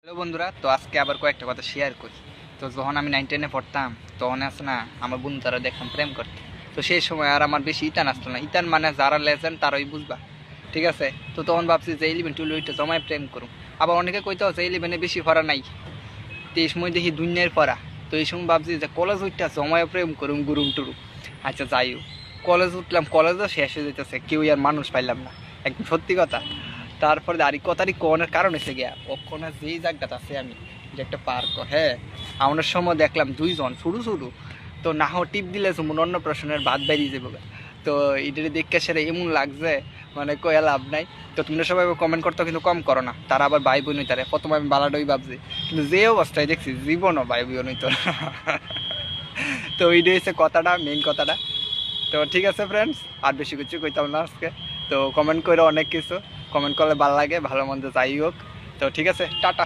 Hello বন্ধুরা, তো আজকে আবার কয়েকটা কথা শেয়ার করি। তো যখন আমি 9-10-এ পড়তাম তখন আছে না আমার বন্ধু তারা দেখতাম প্রেম করতে। তো সেই সময় আর আমার বেশি ইতান আসতো না। ইতান মানে যারা লেজেন্ড তারাই বুঝবা, ঠিক আছে। তো তখন ভাবছি যে 11-12 জমায় প্রেম করুম। আবার অনেকে কইতে হচ্ছে 11-এ বেশি পড়া নাই, তো এই সময় দেখি দুনিয়ার পড়া। তো এই সময় ভাবছি যে কলেজ উঠটা জমায় প্রেম করুম গুরুম টুরুম। আচ্ছা যাই হোক, কলেজ উঠলাম, কলেজও শেষ হয়ে যেতেছে, কেউই আর মানুষ পাইলাম না, একদম সত্যি কথা। তারপরে আরেক কথারই কোনের কারণ এসে গিয়া ওখানে যেই জায়গাটা আছে আমি, যে একটা পার্ক, হ্যাঁ, আমার সময় দেখলাম দুইজন শুরু শুরু। তো না হয় টিপ দিলে যেমন অন্য প্রশ্নের বাদ বেরিয়ে যাবো। তো এটারে দেখতে সেরে এমন লাগছে, মানে কয়া লাভ নাই। তো তোমরা সবাই কমেন্ট করতে কিন্তু কম করো না, তারা আবার ভাই বোনই তারে প্রথমে আমি বালাডই ভাবছি, কিন্তু যে অবস্থায় দেখছি জীবনও ভাই বোনই তো। তো ওইটাই হচ্ছে কথাটা, মেইন কথাটা। তো ঠিক আছে ফ্রেন্ডস, আর বেশি কিছু কইতাম না আজকে। তো কমেন্ট করে অনেক কিছু কমেন্ট করলে ভালো লাগে, ভালো মন্দ যাই হোক। তো ঠিক আছে, টাটা।